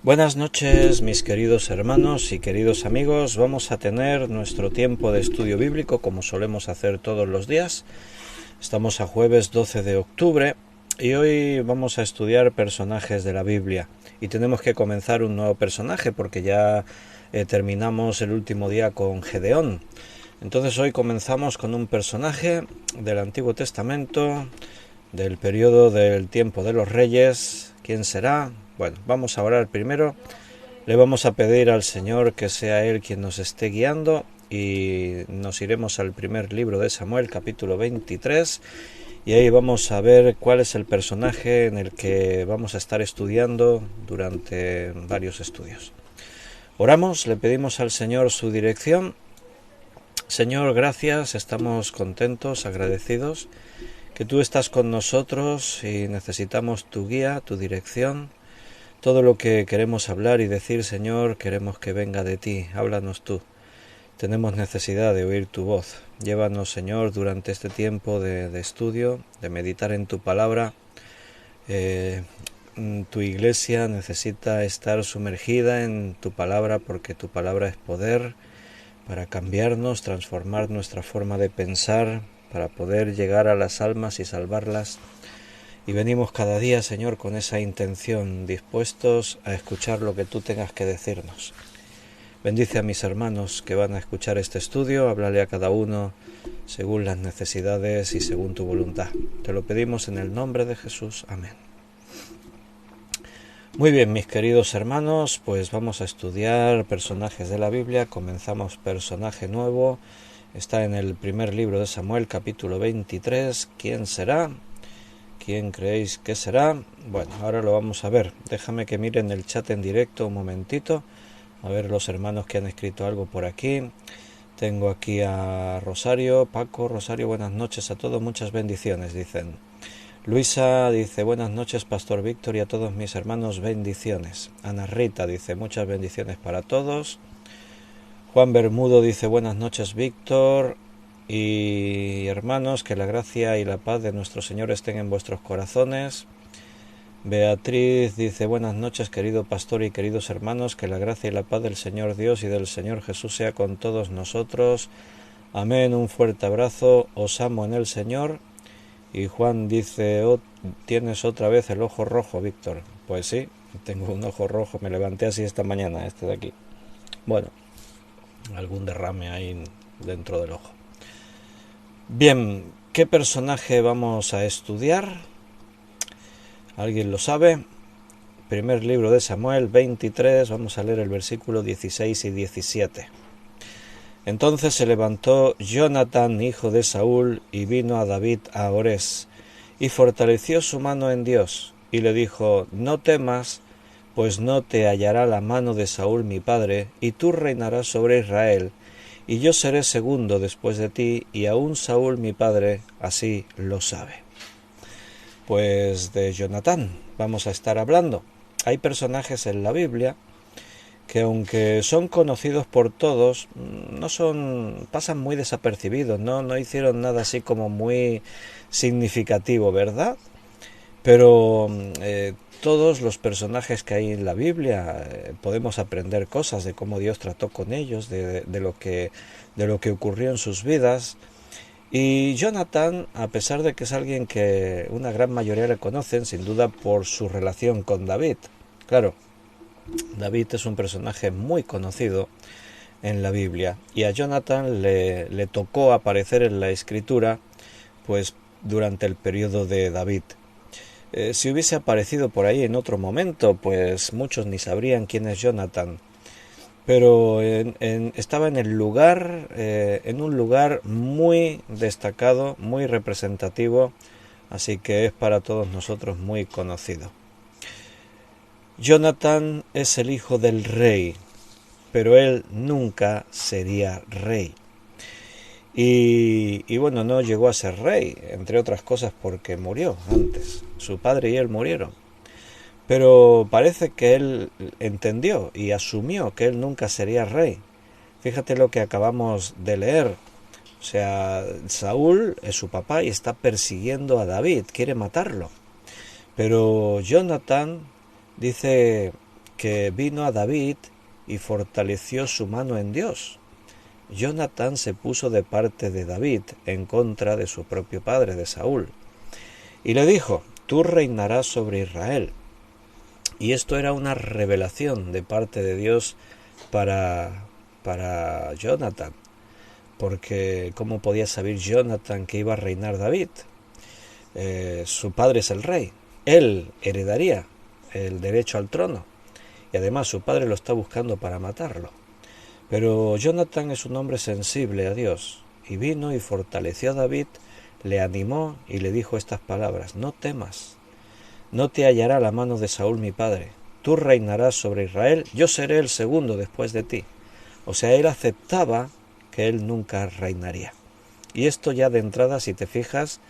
Buenas noches, mis queridos hermanos y queridos amigos. Vamos a tener nuestro tiempo de estudio bíblico como solemos hacer todos los días. Estamos a jueves 12 de octubre y hoy vamos a estudiar personajes de la Biblia. Y tenemos que comenzar un nuevo personaje porque ya terminamos el último día con Gedeón. Entonces hoy comenzamos con un personaje del Antiguo Testamento, del periodo del tiempo de los reyes. ¿Quién será? Bueno, vamos a orar primero. Le vamos a pedir al Señor que sea Él quien nos esté guiando y nos iremos al primer libro de Samuel, capítulo 23, y ahí vamos a ver cuál es el personaje en el que vamos a estar estudiando durante varios estudios. Oramos, le pedimos al Señor su dirección. Señor, gracias, estamos contentos, agradecidos, que tú estás con nosotros y necesitamos tu guía, tu dirección. Todo lo que queremos hablar y decir, Señor, queremos que venga de ti. Háblanos tú. Tenemos necesidad de oír tu voz. Llévanos, Señor, durante este tiempo de estudio, de meditar en tu palabra. Tu iglesia necesita estar sumergida en tu palabra porque tu palabra es poder para cambiarnos, transformar nuestra forma de pensar, para poder llegar a las almas y salvarlas. Y venimos cada día, Señor, con esa intención, dispuestos a escuchar lo que tú tengas que decirnos. Bendice a mis hermanos que van a escuchar este estudio, háblale a cada uno según las necesidades y según tu voluntad. Te lo pedimos en el nombre de Jesús. Amén. Muy bien, mis queridos hermanos, pues vamos a estudiar personajes de la Biblia. Comenzamos personaje nuevo. Está en el primer libro de Samuel, capítulo 23. ¿Quién será? ¿Quién creéis que será? Bueno, ahora lo vamos a ver. Déjame que mire en el chat en directo un momentito. A ver los hermanos que han escrito algo por aquí. Tengo aquí a Rosario, Paco, Rosario, buenas noches a todos, muchas bendiciones, dicen. Luisa dice, buenas noches, Pastor Víctor, y a todos mis hermanos, bendiciones. Ana Rita dice, muchas bendiciones para todos. Juan Bermudo dice, buenas noches, Víctor. Y hermanos, que la gracia y la paz de nuestro Señor estén en vuestros corazones. Beatriz dice, buenas noches, querido pastor y queridos hermanos, que la gracia y la paz del Señor Dios y del Señor Jesús sea con todos nosotros. Amén, un fuerte abrazo, os amo en el Señor. Y Juan dice, tienes otra vez el ojo rojo, Víctor. Pues sí, tengo un ojo rojo, me levanté así esta mañana, este de aquí. Bueno, algún derrame ahí dentro del ojo. Bien, ¿qué personaje vamos a estudiar? ¿Alguien lo sabe? Primer libro de Samuel 23, vamos a leer el versículo 16 y 17. Entonces se levantó Jonatán, hijo de Saúl, y vino a David a Orés, y fortaleció su mano en Dios, y le dijo, no temas, pues no te hallará la mano de Saúl mi padre, y tú reinarás sobre Israel, y yo seré segundo después de ti, y aún Saúl mi padre así lo sabe. Pues de Jonatán vamos a estar hablando. Hay personajes en la Biblia que aunque son conocidos por todos, pasan muy desapercibidos, no hicieron nada así como muy significativo, ¿verdad? Pero todos los personajes que hay en la Biblia podemos aprender cosas de cómo Dios trató con ellos, de lo que ocurrió en sus vidas. Y Jonatán, a pesar de que es alguien que una gran mayoría le conocen, sin duda por su relación con David. Claro, David es un personaje muy conocido en la Biblia y a Jonatán le tocó aparecer en la escritura pues durante el periodo de David. Si hubiese aparecido por ahí en otro momento, pues muchos ni sabrían quién es Jonatán. Pero estaba en el lugar, en un lugar muy destacado, muy representativo, así que es para todos nosotros muy conocido. Jonatán es el hijo del rey, pero él nunca sería rey. Y bueno, no llegó a ser rey, entre otras cosas porque murió antes. Su padre y él murieron. Pero parece que él entendió y asumió que él nunca sería rey. Fíjate lo que acabamos de leer. O sea, Saúl es su papá y está persiguiendo a David, quiere matarlo. Pero Jonatán dice que vino a David y fortaleció su mano en Dios. Jonatán se puso de parte de David en contra de su propio padre, de Saúl, y le dijo: tú reinarás sobre Israel. Y esto era una revelación de parte de Dios para Jonatán, porque ¿cómo podía saber Jonatán que iba a reinar David? Su padre es el rey, él heredaría el derecho al trono, y además su padre lo está buscando para matarlo. Pero Jonatán es un hombre sensible a Dios, y vino y fortaleció a David, le animó y le dijo estas palabras: no temas, no te hallará la mano de Saúl mi padre, tú reinarás sobre Israel, yo seré el segundo después de ti. O sea, él aceptaba que él nunca reinaría. Y esto ya de entrada, si te fijas,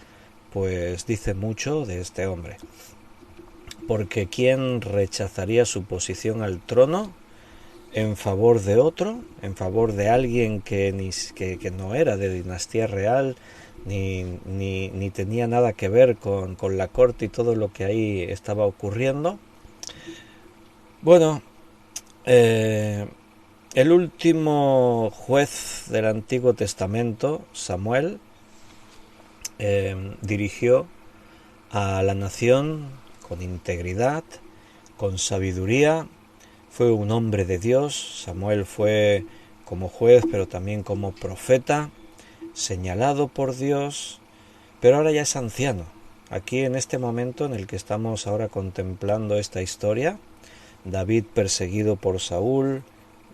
pues dice mucho de este hombre. Porque ¿quién rechazaría su posición al trono en favor de otro, en favor de alguien que no era de dinastía real, ni tenía nada que ver con la corte y todo lo que ahí estaba ocurriendo? Bueno, el último juez del Antiguo Testamento, Samuel, dirigió a la nación con integridad, con sabiduría. Fue un hombre de Dios. Samuel fue como juez, pero también como profeta, señalado por Dios, pero ahora ya es anciano. Aquí, en este momento en el que estamos ahora contemplando esta historia, David perseguido por Saúl,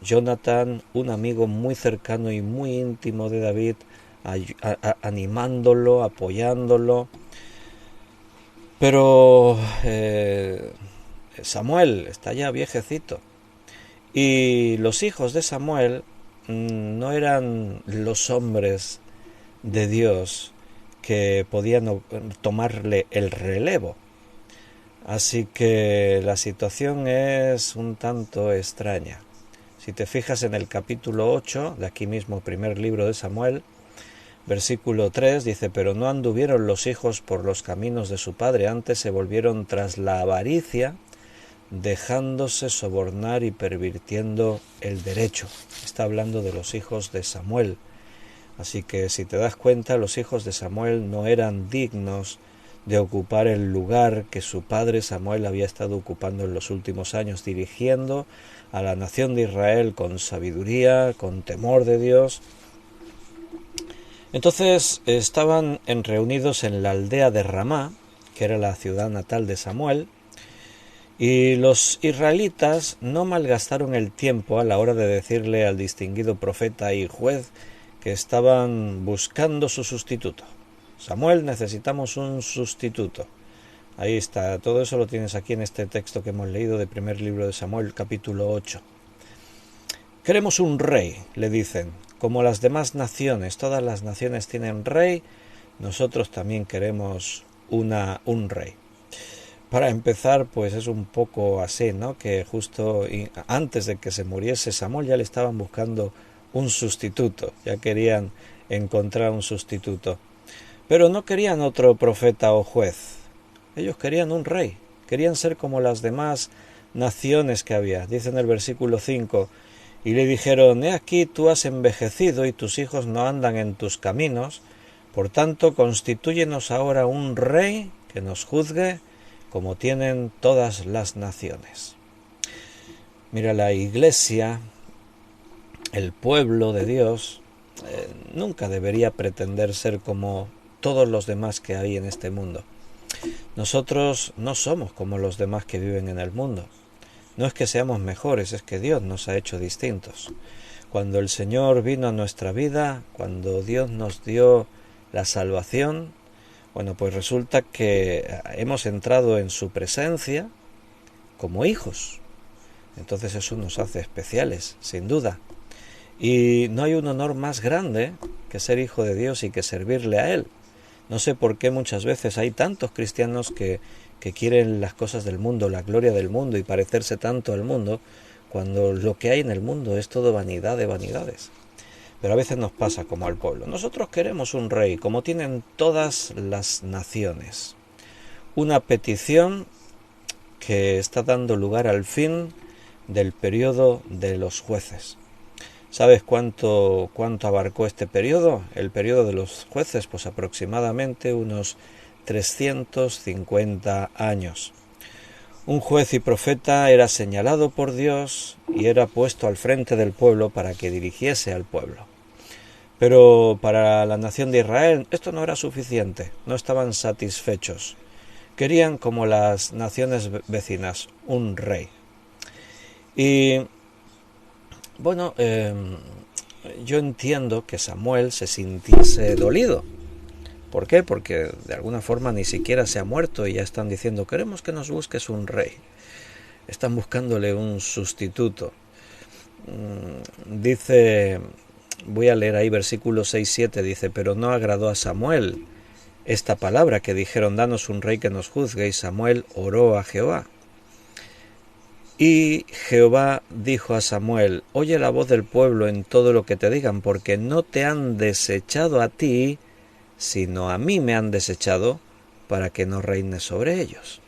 Jonatán, un amigo muy cercano y muy íntimo de David, animándolo, apoyándolo. Pero Samuel está ya viejecito, y los hijos de Samuel no eran los hombres de Dios que podían tomarle el relevo. Así que la situación es un tanto extraña. Si te fijas en el capítulo 8, de aquí mismo, primer libro de Samuel, versículo 3, dice: pero no anduvieron los hijos por los caminos de su padre, antes se volvieron tras la avaricia, dejándose sobornar y pervirtiendo el derecho. Está hablando de los hijos de Samuel. Así que si te das cuenta, los hijos de Samuel no eran dignos de ocupar el lugar que su padre Samuel había estado ocupando en los últimos años, dirigiendo a la nación de Israel con sabiduría, con temor de Dios. Entonces estaban reunidos en la aldea de Ramá, que era la ciudad natal de Samuel, y los israelitas no malgastaron el tiempo a la hora de decirle al distinguido profeta y juez que estaban buscando su sustituto. Samuel, necesitamos un sustituto. Ahí está, todo eso lo tienes aquí en este texto que hemos leído de primer libro de Samuel, capítulo 8. Queremos un rey, le dicen, como las demás naciones. Todas las naciones tienen rey, nosotros también queremos un rey. Para empezar, pues es un poco así, ¿no? Que justo antes de que se muriese Samuel ya le estaban buscando un sustituto, ya querían encontrar un sustituto. Pero no querían otro profeta o juez, ellos querían un rey, querían ser como las demás naciones que había. Dice en el versículo 5, y le dijeron: he aquí tú has envejecido y tus hijos no andan en tus caminos, por tanto constitúyenos ahora un rey que nos juzgue como tienen todas las naciones. Mira, la iglesia, el pueblo de Dios, nunca debería pretender ser como todos los demás que hay en este mundo. Nosotros no somos como los demás que viven en el mundo. No es que seamos mejores, es que Dios nos ha hecho distintos. Cuando el Señor vino a nuestra vida, cuando Dios nos dio la salvación, bueno, pues resulta que hemos entrado en su presencia como hijos. Entonces eso nos hace especiales, sin duda. Y no hay un honor más grande que ser hijo de Dios y que servirle a Él. No sé por qué muchas veces hay tantos cristianos que quieren las cosas del mundo, la gloria del mundo y parecerse tanto al mundo, cuando lo que hay en el mundo es todo vanidad de vanidades. Pero a veces nos pasa como al pueblo. Nosotros queremos un rey, como tienen todas las naciones. Una petición que está dando lugar al fin del periodo de los jueces. ¿Sabes cuánto abarcó este periodo? El periodo de los jueces, pues aproximadamente unos 350 años. Un juez y profeta era señalado por Dios y era puesto al frente del pueblo para que dirigiese al pueblo. Pero para la nación de Israel esto no era suficiente, no estaban satisfechos. Querían, como las naciones vecinas, un rey. Y bueno, yo entiendo que Samuel se sintiese dolido. ¿Por qué? Porque de alguna forma ni siquiera se ha muerto y ya están diciendo, queremos que nos busques un rey. Están buscándole un sustituto. Dice, voy a leer ahí versículo 6-7, dice, pero no agradó a Samuel esta palabra que dijeron, danos un rey que nos juzgue, y Samuel oró a Jehová. Y Jehová dijo a Samuel, oye la voz del pueblo en todo lo que te digan, porque no te han desechado a ti, sino a mí me han desechado, para que no reines sobre ellos.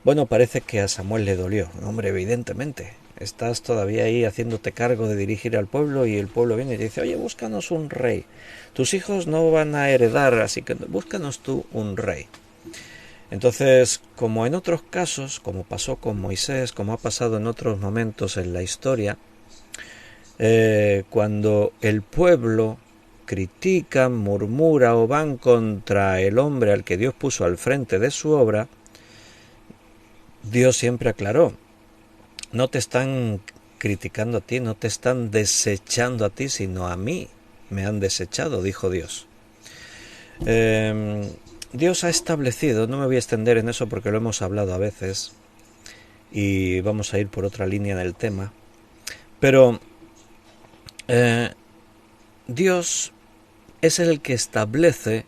Bueno, parece que a Samuel le dolió. Hombre, evidentemente, estás todavía ahí haciéndote cargo de dirigir al pueblo y el pueblo viene y te dice, oye, búscanos un rey. Tus hijos no van a heredar, así que búscanos tú un rey. Entonces, como en otros casos, como pasó con Moisés, como ha pasado en otros momentos en la historia, cuando el pueblo critica, murmura o van contra el hombre al que Dios puso al frente de su obra, Dios siempre aclaró, no te están criticando a ti, no te están desechando a ti, sino a mí me han desechado, dijo Dios. Dios ha establecido, no me voy a extender en eso porque lo hemos hablado a veces y vamos a ir por otra línea del tema, pero Dios es el que establece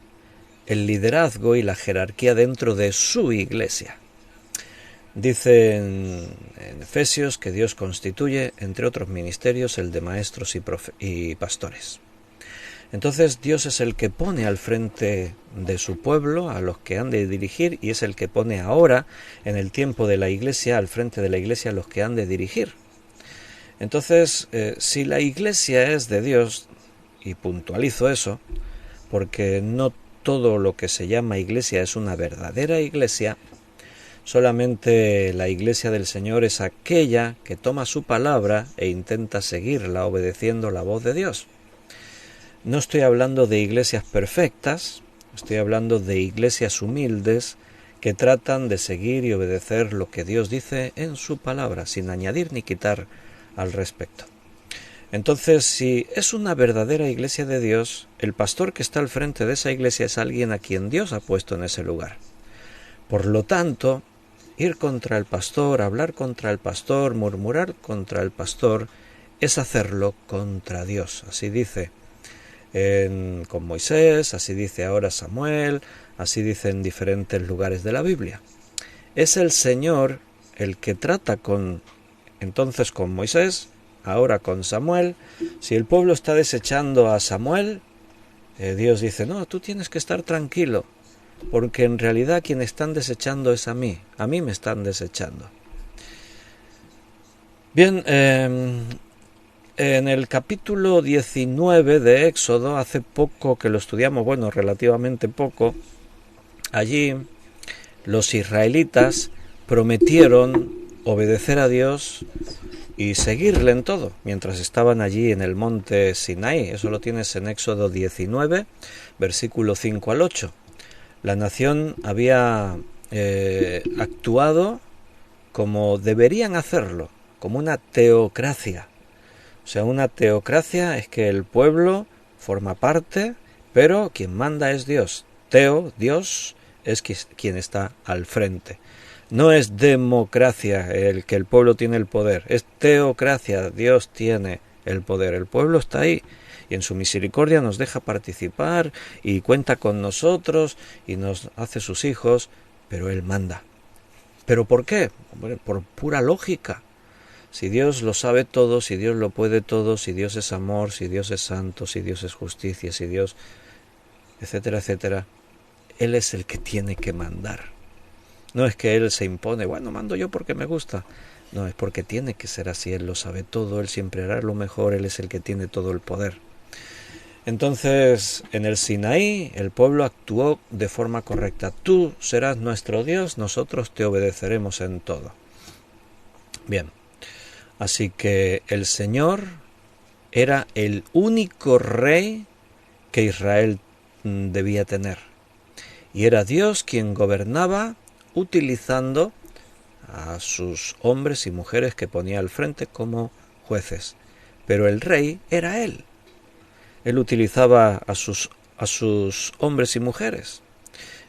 el liderazgo y la jerarquía dentro de su iglesia. Dice en Efesios que Dios constituye, entre otros ministerios, el de maestros y pastores. Entonces Dios es el que pone al frente de su pueblo a los que han de dirigir y es el que pone ahora, en el tiempo de la iglesia, al frente de la iglesia a los que han de dirigir. Entonces, si la iglesia es de Dios, y puntualizo eso, porque no todo lo que se llama iglesia es una verdadera iglesia, solamente la iglesia del Señor es aquella que toma su palabra e intenta seguirla obedeciendo la voz de Dios. No estoy hablando de iglesias perfectas, estoy hablando de iglesias humildes que tratan de seguir y obedecer lo que Dios dice en su palabra, sin añadir ni quitar al respecto. Entonces, si es una verdadera iglesia de Dios, el pastor que está al frente de esa iglesia es alguien a quien Dios ha puesto en ese lugar. Por lo tanto, ir contra el pastor, hablar contra el pastor, murmurar contra el pastor, es hacerlo contra Dios. Así dice con Moisés, así dice ahora Samuel, así dice en diferentes lugares de la Biblia. Es el Señor el que trata entonces con Moisés, ahora con Samuel. Si el pueblo está desechando a Samuel, Dios dice, no, tú tienes que estar tranquilo, porque en realidad quien están desechando es a mí me están desechando. Bien, en el capítulo 19 de Éxodo, hace poco que lo estudiamos, bueno, relativamente poco, allí los israelitas prometieron obedecer a Dios y seguirle en todo, mientras estaban allí en el monte Sinaí. Eso lo tienes en Éxodo 19, versículo 5 al 8. La nación había actuado como deberían hacerlo, como una teocracia. O sea, una teocracia es que el pueblo forma parte, pero quien manda es Dios. Dios, es quien está al frente. No es democracia el que el pueblo tiene el poder, es teocracia, Dios tiene el poder. El pueblo está ahí y en su misericordia nos deja participar y cuenta con nosotros y nos hace sus hijos, pero Él manda. ¿Pero por qué? Hombre, por pura lógica. Si Dios lo sabe todo, si Dios lo puede todo, si Dios es amor, si Dios es santo, si Dios es justicia, si Dios, etcétera, etcétera, Él es el que tiene que mandar. No es que Él se impone, bueno, mando yo porque me gusta. No, es porque tiene que ser así. Él lo sabe todo, Él siempre hará lo mejor, Él es el que tiene todo el poder. Entonces, en el Sinaí, el pueblo actuó de forma correcta. Tú serás nuestro Dios, nosotros te obedeceremos en todo. Bien, así que el Señor era el único rey que Israel debía tener. Y era Dios quien gobernaba utilizando a sus hombres y mujeres que ponía al frente como jueces. Pero el rey era Él. Él utilizaba a sus hombres y mujeres.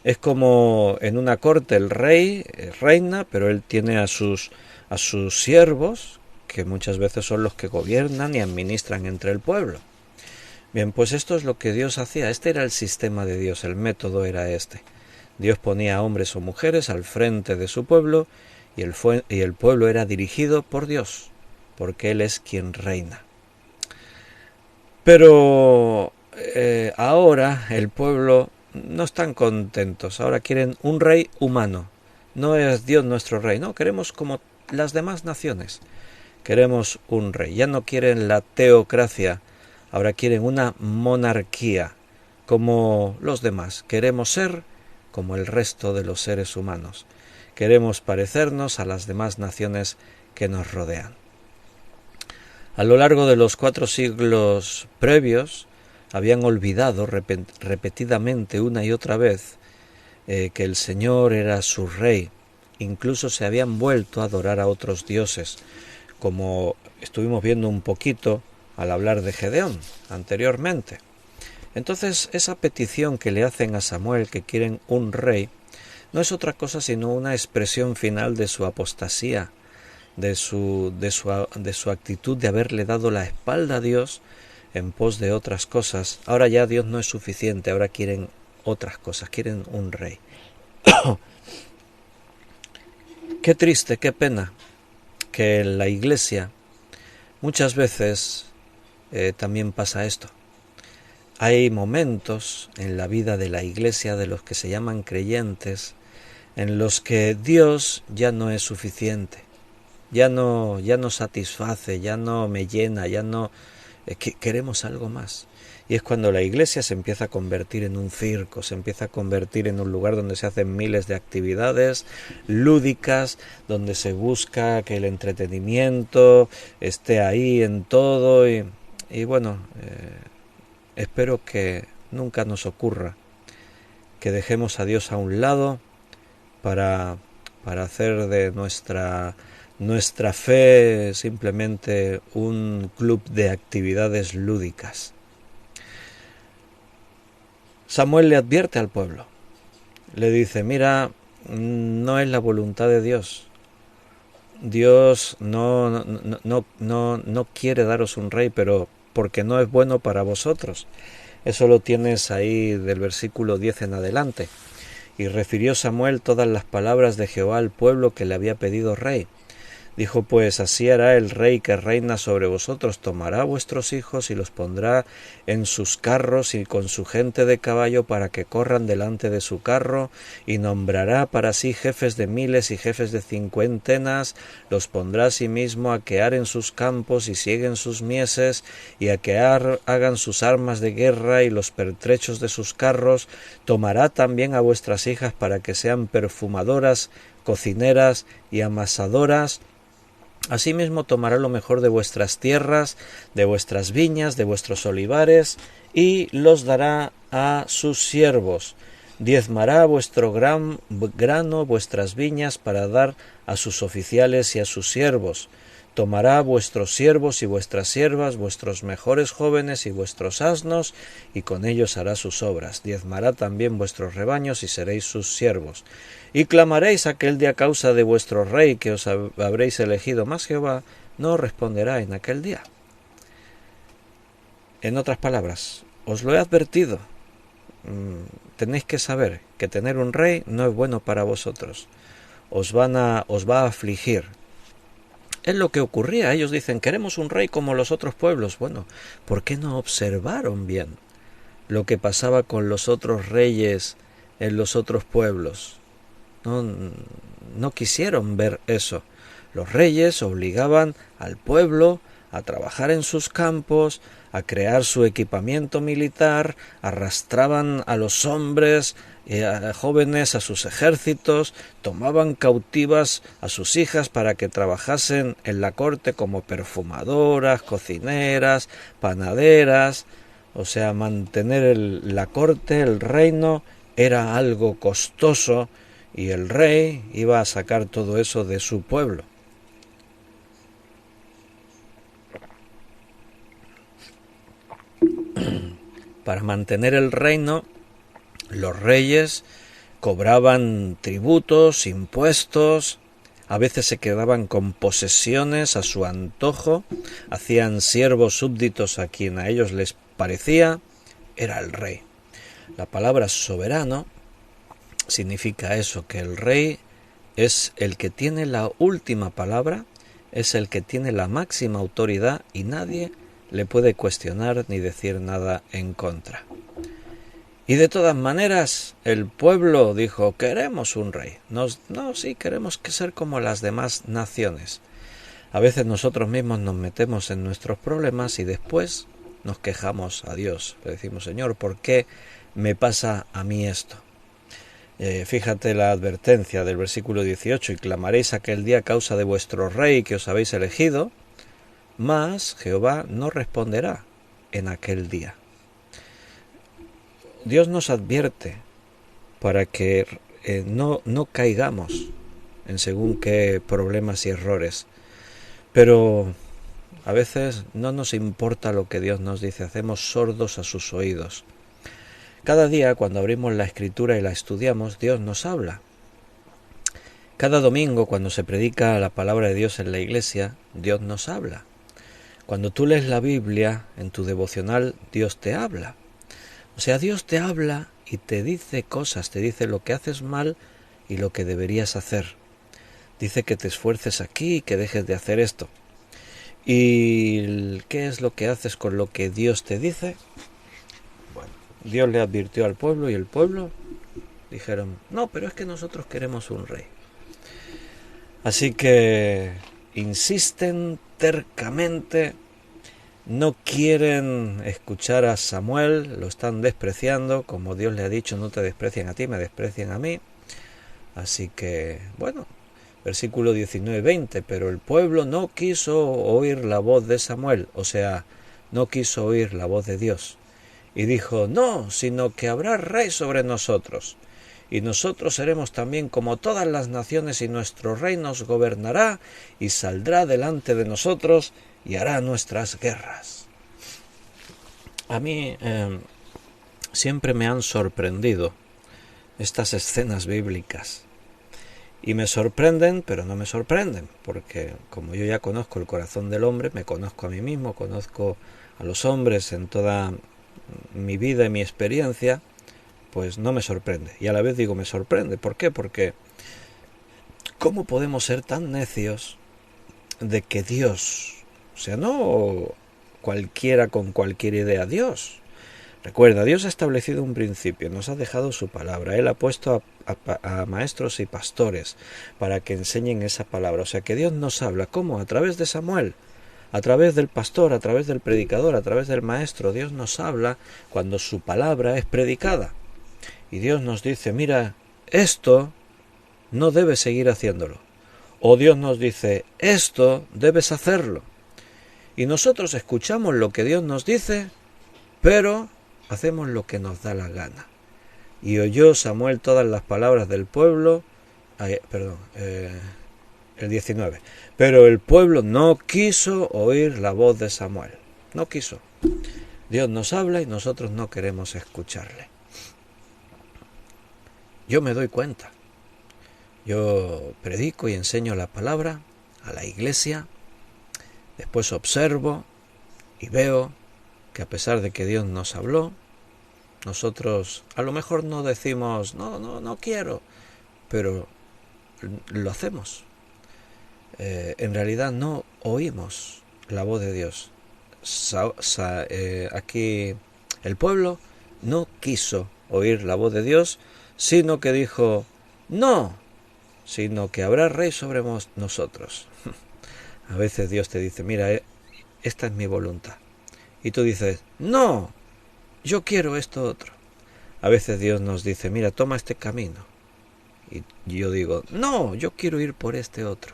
Es como en una corte el rey reina, pero él tiene a sus siervos, que muchas veces son los que gobiernan y administran entre el pueblo. Bien, pues esto es lo que Dios hacía. Este era el sistema de Dios, el método era este. Dios ponía a hombres o mujeres al frente de su pueblo y el pueblo era dirigido por Dios, porque Él es quien reina. Pero ahora el pueblo no están contentos, ahora quieren un rey humano. No es Dios nuestro rey, no, queremos como las demás naciones. Queremos un rey, ya no quieren la teocracia, ahora quieren una monarquía, como los demás. Queremos ser como el resto de los seres humanos. Queremos parecernos a las demás naciones que nos rodean. A lo largo de los 4 siglos previos, habían olvidado repetidamente una y otra vez que el Señor era su rey. Incluso se habían vuelto a adorar a otros dioses, como estuvimos viendo un poquito al hablar de Gedeón anteriormente. Entonces, esa petición que le hacen a Samuel, que quieren un rey, no es otra cosa sino una expresión final de su apostasía, de su actitud de haberle dado la espalda a Dios en pos de otras cosas. Ahora ya Dios no es suficiente, ahora quieren otras cosas, quieren un rey. Qué triste, qué pena que en la Iglesia muchas veces también pasa esto. Hay momentos en la vida de la Iglesia, de los que se llaman creyentes, en los que Dios ya no es suficiente. Ya no satisface, ya no me llena, ya no queremos algo más. Y es cuando la Iglesia se empieza a convertir en un circo, se empieza a convertir en un lugar donde se hacen miles de actividades lúdicas, donde se busca que el entretenimiento esté ahí en todo y bueno, espero que nunca nos ocurra que dejemos a Dios a un lado para hacer de nuestra fe simplemente un club de actividades lúdicas. Samuel le advierte al pueblo, le dice, mira, no es la voluntad de Dios. Dios no quiere daros un rey, pero porque no es bueno para vosotros. Eso lo tienes ahí del versículo 10 en adelante. Y refirió Samuel todas las palabras de Jehová al pueblo que le había pedido rey. Dijo pues, así hará el rey que reina sobre vosotros, tomará vuestros hijos y los pondrá en sus carros y con su gente de caballo para que corran delante de su carro, y nombrará para sí jefes de miles y jefes de cincuentenas, los pondrá a sí mismo a que aren sus campos y sieguen sus mieses, y a que hagan sus armas de guerra y los pertrechos de sus carros. Tomará también a vuestras hijas para que sean perfumadoras, cocineras y amasadoras. Asimismo tomará lo mejor de vuestras tierras, de vuestras viñas, de vuestros olivares, y los dará a sus siervos. Diezmará vuestro grano, vuestras viñas, para dar a sus oficiales y a sus siervos. Tomará vuestros siervos y vuestras siervas, vuestros mejores jóvenes y vuestros asnos, y con ellos hará sus obras. Diezmará también vuestros rebaños y seréis sus siervos. Y clamaréis aquel día a causa de vuestro rey que os habréis elegido, mas Jehová no responderá en aquel día. En otras palabras, os lo he advertido. Tenéis que saber que tener un rey no es bueno para vosotros. Os va a afligir. Es lo que ocurría. Ellos dicen, queremos un rey como los otros pueblos. Bueno, ¿por qué no observaron bien lo que pasaba con los otros reyes en los otros pueblos? No quisieron ver eso. Los reyes obligaban al pueblo a trabajar en sus campos, a crear su equipamiento militar, arrastraban a los hombres a jóvenes a sus ejércitos, tomaban cautivas a sus hijas para que trabajasen en la corte como perfumadoras, cocineras, panaderas. O sea, mantener la corte, el reino, era algo costoso y el rey iba a sacar todo eso de su pueblo. Para mantener el reino, los reyes cobraban tributos, impuestos, a veces se quedaban con posesiones a su antojo, hacían siervos súbditos a quien a ellos les parecía, era el rey. La palabra soberano significa eso, que el rey es el que tiene la última palabra, es el que tiene la máxima autoridad y nadie le puede cuestionar ni decir nada en contra. Y de todas maneras, el pueblo dijo, queremos un rey. Sí, queremos ser como las demás naciones. A veces nosotros mismos nos metemos en nuestros problemas y después nos quejamos a Dios. Le decimos, Señor, ¿por qué me pasa a mí esto? Fíjate la advertencia del versículo 18, y clamaréis aquel día a causa de vuestro rey que os habéis elegido, mas Jehová no responderá en aquel día. Dios nos advierte para que no caigamos en según qué problemas y errores, pero a veces no nos importa lo que Dios nos dice, hacemos sordos a sus oídos. Cada día, cuando abrimos la Escritura y la estudiamos, Dios nos habla. Cada domingo, cuando se predica la palabra de Dios en la iglesia, Dios nos habla. Cuando tú lees la Biblia en tu devocional, Dios te habla. O sea, Dios te habla y te dice cosas, te dice lo que haces mal y lo que deberías hacer. Dice que te esfuerces aquí y que dejes de hacer esto. ¿Y qué es lo que haces con lo que Dios te dice? Bueno, Dios le advirtió al pueblo y el pueblo dijeron, no, pero es que nosotros queremos un rey. Así que insisten tercamente, no quieren escuchar a Samuel, lo están despreciando, como Dios le ha dicho, no te desprecian a ti, me desprecian a mí. Así que, bueno, versículo 19-20, pero el pueblo no quiso oír la voz de Samuel, o sea, no quiso oír la voz de Dios. Y dijo, no, sino que habrá rey sobre nosotros. Y nosotros seremos también como todas las naciones y nuestro rey nos gobernará y saldrá delante de nosotros y hará nuestras guerras. A mí siempre me han sorprendido estas escenas bíblicas. Y me sorprenden, pero no me sorprenden, porque como yo ya conozco el corazón del hombre, me conozco a mí mismo, conozco a los hombres en toda mi vida y mi experiencia, pues no me sorprende. Y a la vez digo, me sorprende. ¿Por qué? Porque ¿cómo podemos ser tan necios de que Dios, o sea, no cualquiera con cualquier idea, Dios? Recuerda, Dios ha establecido un principio, nos ha dejado su palabra, Él ha puesto a maestros y pastores para que enseñen esa palabra. O sea que Dios nos habla, ¿cómo? A través de Samuel, a través del pastor, a través del predicador, a través del maestro. Dios nos habla cuando su palabra es predicada. Y Dios nos dice, mira, esto no debes seguir haciéndolo. O Dios nos dice, esto debes hacerlo. Y nosotros escuchamos lo que Dios nos dice, pero hacemos lo que nos da la gana. Y oyó Samuel todas las palabras del pueblo, el 19. Pero el pueblo no quiso oír la voz de Samuel. No quiso. Dios nos habla y nosotros no queremos escucharle. Yo me doy cuenta. Yo predico y enseño la palabra a la iglesia. Después observo y veo que a pesar de que Dios nos habló, nosotros a lo mejor no decimos, no quiero, pero lo hacemos. En realidad no oímos la voz de Dios. Aquí el pueblo no quiso oír la voz de Dios, sino que dijo, no, sino que habrá rey sobre nosotros. A veces Dios te dice, mira, esta es mi voluntad. Y tú dices, no, yo quiero esto otro. A veces Dios nos dice, mira, toma este camino. Y yo digo, no, yo quiero ir por este otro.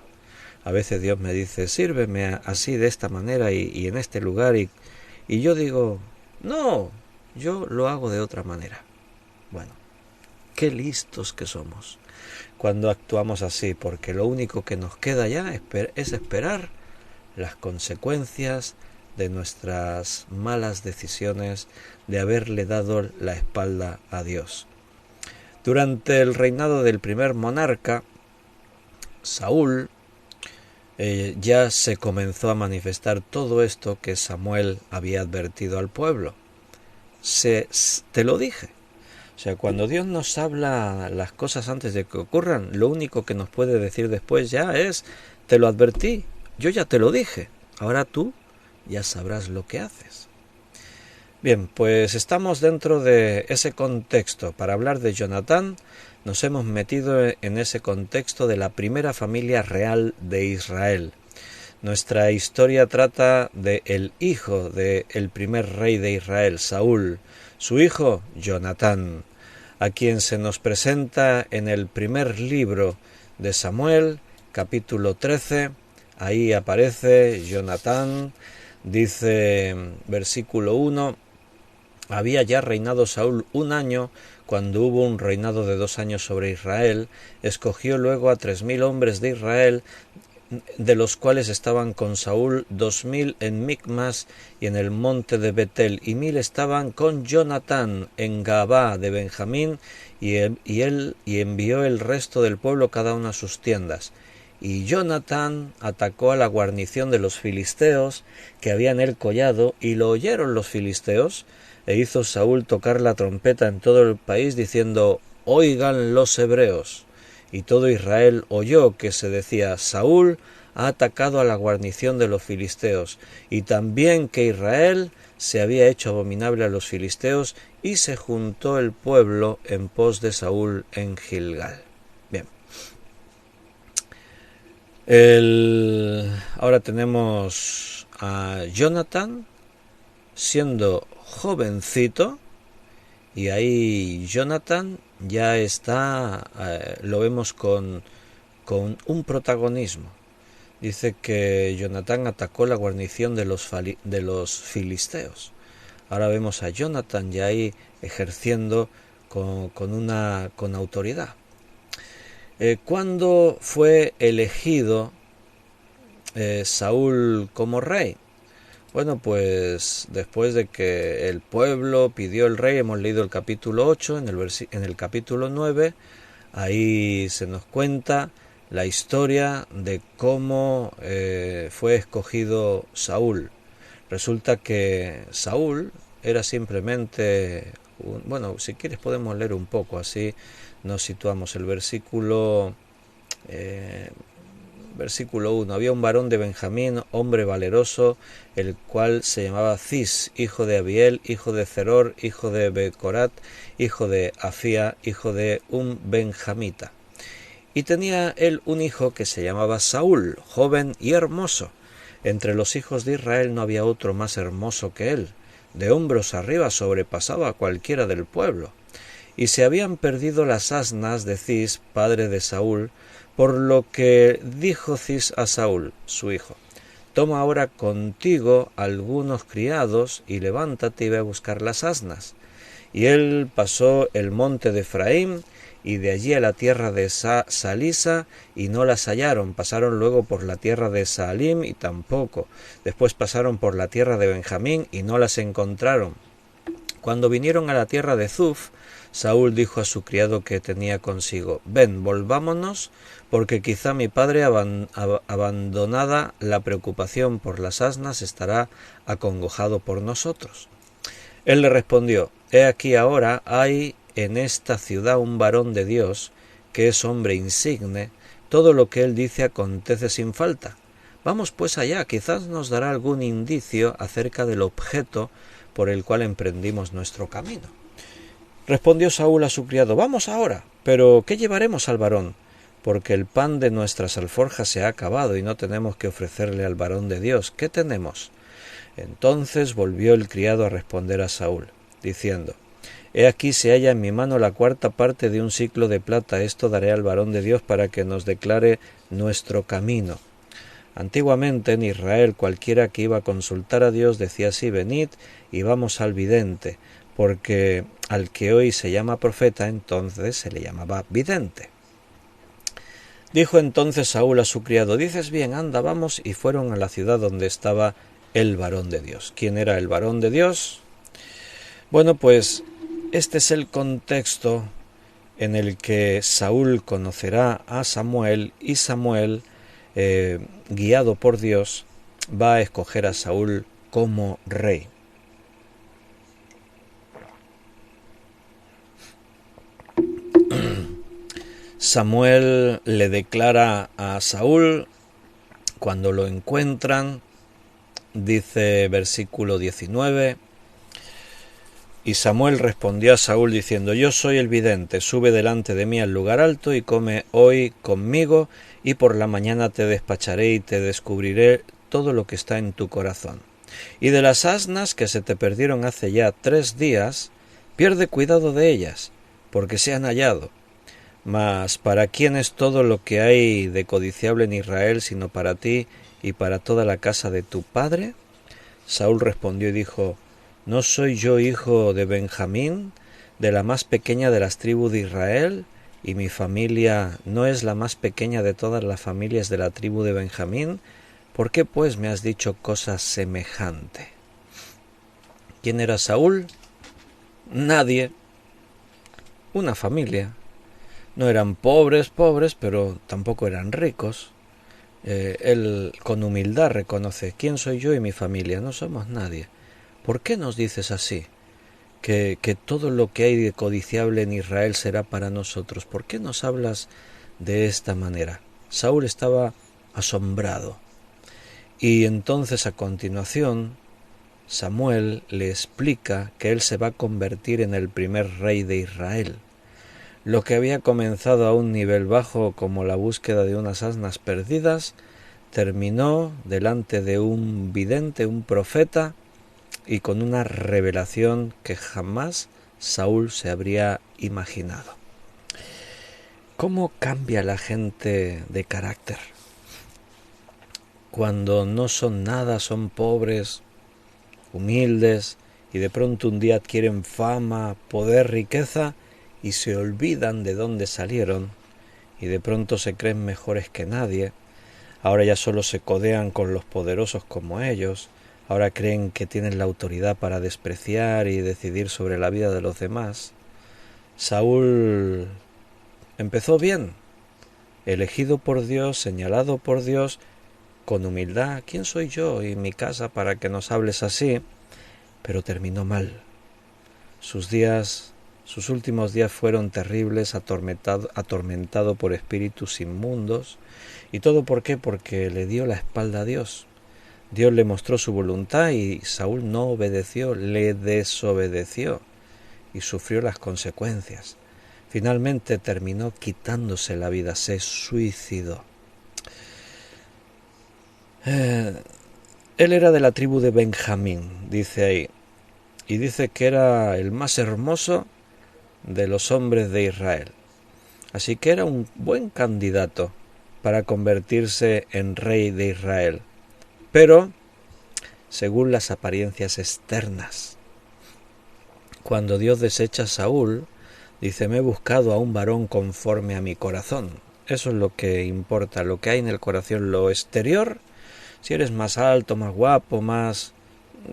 A veces Dios me dice, sírveme así, de esta manera y en este lugar. Y yo digo, no, yo lo hago de otra manera. Bueno, qué listos que somos cuando actuamos así, porque lo único que nos queda ya es esperar las consecuencias de nuestras malas decisiones, de haberle dado la espalda a Dios. Durante el reinado del primer monarca, Saúl, ya se comenzó a manifestar todo esto que Samuel había advertido al pueblo. Te lo dije. O sea, cuando Dios nos habla las cosas antes de que ocurran, lo único que nos puede decir después ya es, te lo advertí, yo ya te lo dije, ahora tú ya sabrás lo que haces. Bien, pues estamos dentro de ese contexto. Para hablar de Jonatán, nos hemos metido en ese contexto de la primera familia real de Israel. Nuestra historia trata de el hijo del primer rey de Israel, Saúl, su hijo, Jonatán, a quien se nos presenta en el primer libro de Samuel, capítulo 13. Ahí aparece Jonatán, dice versículo 1, había ya reinado Saúl 1 año, cuando hubo un reinado de 2 años sobre Israel, escogió luego a 3000 hombres de Israel, de los cuales estaban con Saúl 2000 en Micmas y en el monte de Betel, y 1000 estaban con Jonatán en Gabá de Benjamín, y envió el resto del pueblo cada uno a sus tiendas. Y Jonatán atacó a la guarnición de los filisteos que habían él collado, y lo oyeron los filisteos, e hizo Saúl tocar la trompeta en todo el país, diciendo, oigan los hebreos. Y todo Israel oyó que se decía, Saúl ha atacado a la guarnición de los filisteos, y también que Israel se había hecho abominable a los filisteos, y se juntó el pueblo en pos de Saúl en Gilgal. Bien. Ahora tenemos a Jonatán siendo jovencito, y ahí Jonatán ya está, lo vemos con un protagonismo. Dice que Jonatán atacó la guarnición de los filisteos. Ahora vemos a Jonatán ya ahí ejerciendo con autoridad. ¿Cuándo fue elegido Saúl como rey? Bueno, pues después de que el pueblo pidió el rey, hemos leído el capítulo 8, en el capítulo 9, ahí se nos cuenta la historia de cómo fue escogido Saúl. Resulta que Saúl era simplemente, bueno, si quieres podemos leer un poco, así nos situamos. El versículo 1, había un varón de Benjamín, hombre valeroso, el cual se llamaba Cis, hijo de Abiel, hijo de Zeror, hijo de Becorat, hijo de Afía, hijo de un benjamita. Y tenía él un hijo que se llamaba Saúl, joven y hermoso. Entre los hijos de Israel no había otro más hermoso que él. De hombros arriba sobrepasaba a cualquiera del pueblo. Y se habían perdido las asnas de Cis, padre de Saúl, por lo que dijo Cis a Saúl, su hijo, toma ahora contigo algunos criados y levántate y ve a buscar las asnas. Y él pasó el monte de Efraín y de allí a la tierra de Salisa y no las hallaron. Pasaron luego por la tierra de Saalim y tampoco. Después pasaron por la tierra de Benjamín y no las encontraron. Cuando vinieron a la tierra de Zuf, Saúl dijo a su criado que tenía consigo, ven, volvámonos, porque quizá mi padre, abandonada la preocupación por las asnas, estará acongojado por nosotros. Él le respondió, he aquí ahora hay en esta ciudad un varón de Dios, que es hombre insigne, todo lo que él dice acontece sin falta. Vamos pues allá, quizás nos dará algún indicio acerca del objeto por el cual emprendimos nuestro camino. Respondió Saúl a su criado, vamos ahora, pero ¿qué llevaremos al varón? porque el pan de nuestras alforjas se ha acabado y no tenemos que ofrecerle al varón de Dios. ¿Qué tenemos? Entonces volvió el criado a responder a Saúl, diciendo: He aquí se halla en mi mano la cuarta parte de un siclo de plata, esto daré al varón de Dios para que nos declare nuestro camino. Antiguamente en Israel cualquiera que iba a consultar a Dios decía así: venid y vamos al vidente, porque al que hoy se llama profeta entonces se le llamaba vidente. Dijo entonces Saúl a su criado: dices bien, anda, vamos, y fueron a la ciudad donde estaba el varón de Dios. ¿Quién era el varón de Dios? Bueno, pues este es el contexto en el que Saúl conocerá a Samuel y Samuel, guiado por Dios, va a escoger a Saúl como rey. Samuel le declara a Saúl cuando lo encuentran, dice versículo 19, y Samuel respondió a Saúl diciendo: yo soy el vidente, sube delante de mí al lugar alto y come hoy conmigo, y por la mañana te despacharé y te descubriré todo lo que está en tu corazón. Y de las asnas que se te perdieron hace ya 3 días, pierde cuidado de ellas, porque se han hallado. Mas ¿para quién es todo lo que hay de codiciable en Israel, sino para ti y para toda la casa de tu padre? Saúl respondió y dijo: ¿no soy yo hijo de Benjamín, de la más pequeña de las tribus de Israel? ¿Y mi familia no es la más pequeña de todas las familias de la tribu de Benjamín? ¿Por qué pues me has dicho cosa semejante? ¿Quién era Saúl? Nadie. Una familia. No eran pobres, pero tampoco eran ricos. Él con humildad reconoce: ¿quién soy yo y mi familia? No somos nadie. ¿Por qué nos dices así? Que todo lo que hay de codiciable en Israel será para nosotros. ¿Por qué nos hablas de esta manera? Saúl estaba asombrado. Y entonces a continuación Samuel le explica que él se va a convertir en el primer rey de Israel. Lo que había comenzado a un nivel bajo como la búsqueda de unas asnas perdidas, terminó delante de un vidente, un profeta, y con una revelación que jamás Saúl se habría imaginado. ¿Cómo cambia la gente de carácter? Cuando no son nada, son pobres, humildes, y de pronto un día adquieren fama, poder, riqueza, y se olvidan de dónde salieron, y de pronto se creen mejores que nadie. Ahora ya solo se codean con los poderosos como ellos. Ahora creen que tienen la autoridad para despreciar y decidir sobre la vida de los demás. Saúl empezó bien, elegido por Dios, señalado por Dios, con humildad. ¿Quién soy yo y mi casa para que nos hables así? Pero terminó mal. Sus últimos días fueron terribles, atormentado por espíritus inmundos. ¿Y todo por qué? Porque le dio la espalda a Dios. Dios le mostró su voluntad y Saúl no obedeció, le desobedeció y sufrió las consecuencias. Finalmente terminó quitándose la vida, se suicidó. Él era de la tribu de Benjamín, dice ahí, y dice que era el más hermoso de los hombres de Israel. Así que era un buen candidato para convertirse en rey de Israel, pero según las apariencias externas. Cuando Dios desecha a Saúl, dice: me he buscado a un varón conforme a mi corazón. Eso es lo que importa, lo que hay en el corazón, lo exterior. Si eres más alto, más guapo, más...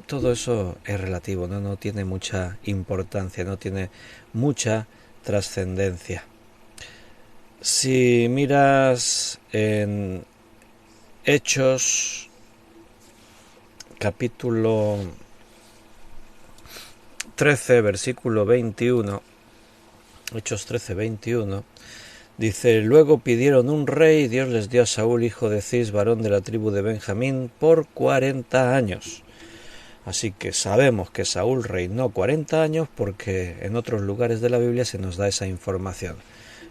todo eso es relativo, no tiene mucha importancia, no tiene mucha trascendencia. Si miras en Hechos capítulo 13, versículo 21, Hechos 13, 21, dice: luego pidieron un rey, y Dios les dio a Saúl, hijo de Cis, varón de la tribu de Benjamín, por 40 años. Así que sabemos que Saúl reinó 40 años porque en otros lugares de la Biblia se nos da esa información.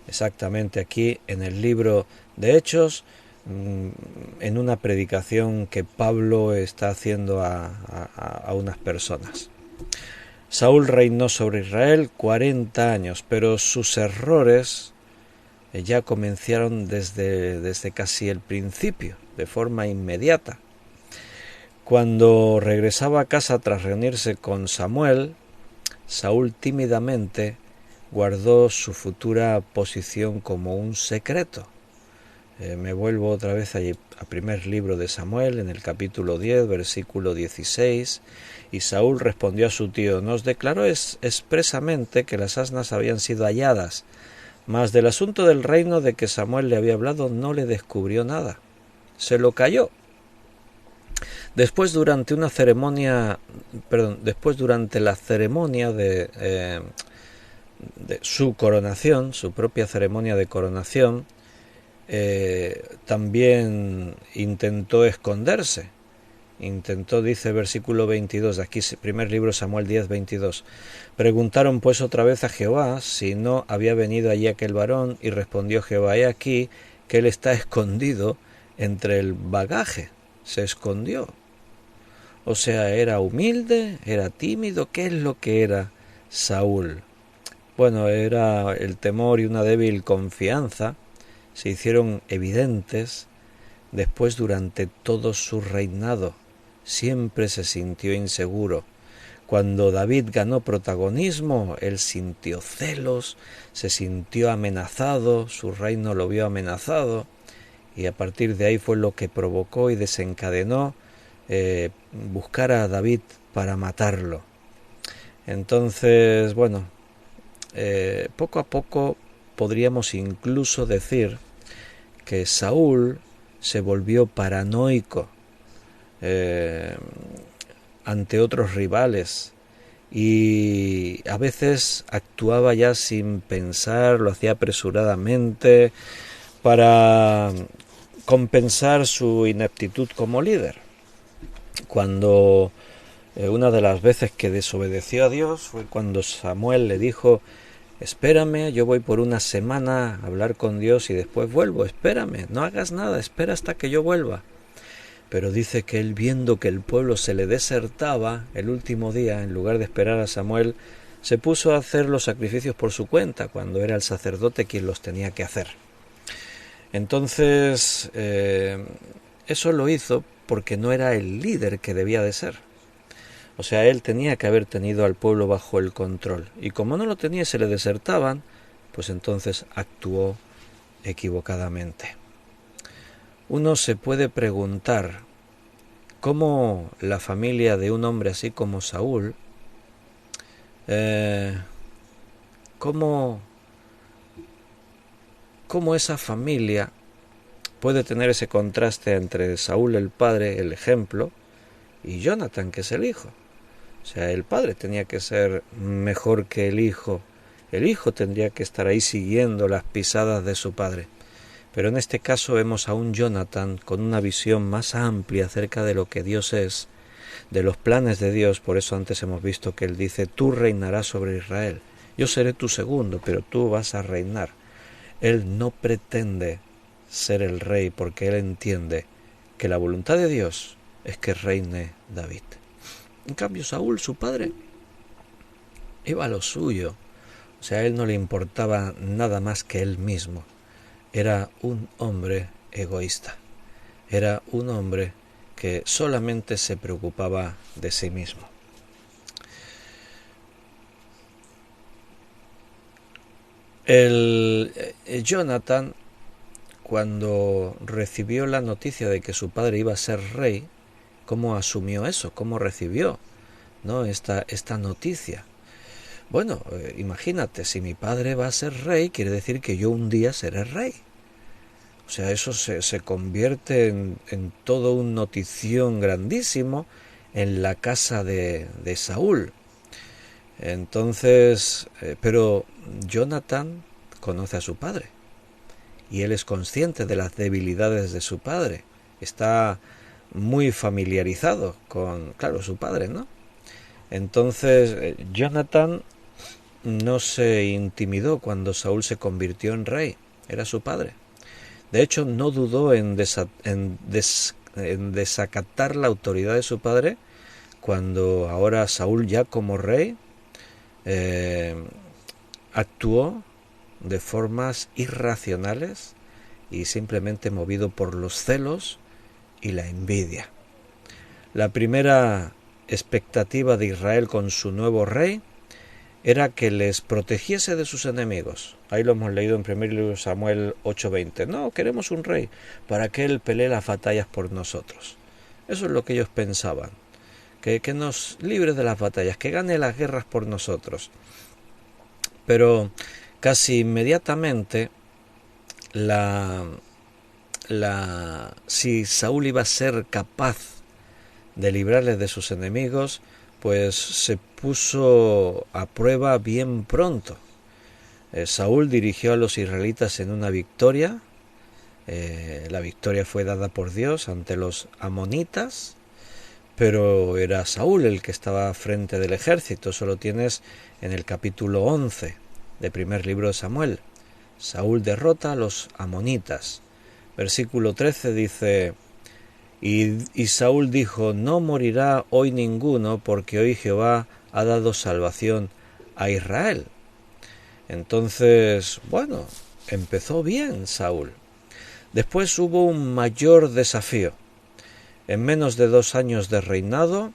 exactamente aquí en el libro de Hechos, en una predicación que Pablo está haciendo a unas personas. Saúl reinó sobre Israel 40 años, pero sus errores ya comenzaron desde casi el principio, de forma inmediata. Cuando regresaba a casa tras reunirse con Samuel, Saúl tímidamente guardó su futura posición como un secreto. Me vuelvo otra vez al primer libro de Samuel, en el capítulo 10, versículo 16, y Saúl respondió a su tío: nos declaró expresamente que las asnas habían sido halladas, mas del asunto del reino de que Samuel le había hablado no le descubrió nada. Se lo calló. Después durante la ceremonia de su coronación, su propia ceremonia de coronación, también intentó esconderse. Dice versículo 22, de aquí, primer libro Samuel 10, 22. Preguntaron pues otra vez a Jehová si no había venido allí aquel varón, y respondió Jehová: he aquí que él está escondido entre el bagaje. Se escondió. O sea, era humilde, era tímido. ¿Qué es lo que era Saúl? Bueno, era el temor y una débil confianza. Se hicieron evidentes después durante todo su reinado. Siempre se sintió inseguro. Cuando David ganó protagonismo, él sintió celos, se sintió amenazado, su reino lo vio amenazado, y a partir de ahí fue lo que provocó y desencadenó buscar a David para matarlo. Entonces, bueno, poco a poco podríamos incluso decir que Saúl se volvió paranoico ante otros rivales, y a veces actuaba ya sin pensar, lo hacía apresuradamente para compensar su ineptitud como líder. Cuando una de las veces que desobedeció a Dios fue cuando Samuel le dijo: espérame, yo voy por una semana a hablar con Dios y después vuelvo, espérame, no hagas nada, espera hasta que yo vuelva. Pero dice que él, viendo que el pueblo se le desertaba el último día, en lugar de esperar a Samuel, se puso a hacer los sacrificios por su cuenta, cuando era el sacerdote quien los tenía que hacer. Entonces, eso lo hizo porque no era el líder que debía de ser. O sea, él tenía que haber tenido al pueblo bajo el control. Y como no lo tenía y se le desertaban, pues entonces actuó equivocadamente. Uno se puede preguntar cómo la familia de un hombre así como Saúl, cómo esa familia puede tener ese contraste entre Saúl el padre, el ejemplo, y Jonathan, que es el hijo. O sea, el padre tenía que ser mejor que el hijo tendría que estar ahí siguiendo las pisadas de su padre. Pero en este caso vemos a un Jonathan con una visión más amplia acerca de lo que Dios es, de los planes de Dios. Por eso antes hemos visto que él dice: tú reinarás sobre Israel, yo seré tu segundo, pero tú vas a reinar. Él no pretende ser el rey porque él entiende que la voluntad de Dios es que reine David. En cambio, Saúl, su padre, iba a lo suyo. O sea, a él no le importaba nada más que él mismo. Era un hombre egoísta. Era un hombre que solamente se preocupaba de sí mismo. Jonathan, cuando recibió la noticia de que su padre iba a ser rey, ¿cómo asumió eso? ¿Cómo recibió, ¿no?, esta noticia? Bueno, imagínate, si mi padre va a ser rey, quiere decir que yo un día seré rey. O sea, eso se convierte en todo un notición grandísimo en la casa de Saúl. Entonces, pero Jonathan conoce a su padre y él es consciente de las debilidades de su padre. Está muy familiarizado con, claro, su padre, ¿no? Entonces, Jonathan no se intimidó cuando Saúl se convirtió en rey, era su padre. De hecho, no dudó en desacatar la autoridad de su padre cuando ahora Saúl, ya como rey, actuó de formas irracionales y simplemente movido por los celos y la envidia. La primera expectativa de Israel con su nuevo rey era que les protegiese de sus enemigos. Ahí lo hemos leído en 1 Samuel 8:20. No, queremos un rey para que él pelee las batallas por nosotros. Eso es lo que ellos pensaban. Que nos libre de las batallas, que gane las guerras por nosotros. Pero casi inmediatamente si Saúl iba a ser capaz de librarles de sus enemigos, pues se puso a prueba bien pronto. Saúl dirigió a los israelitas en una victoria. La victoria fue dada por Dios ante los amonitas, pero era Saúl el que estaba frente del ejército. Eso lo tienes en el capítulo 11 del primer libro de Samuel. Saúl derrota a los amonitas. Versículo 13 dice: y Saúl dijo: no morirá hoy ninguno, porque hoy Jehová ha dado salvación a Israel. Entonces, bueno, empezó bien Saúl. Después hubo un mayor desafío. En menos de 2 años de reinado,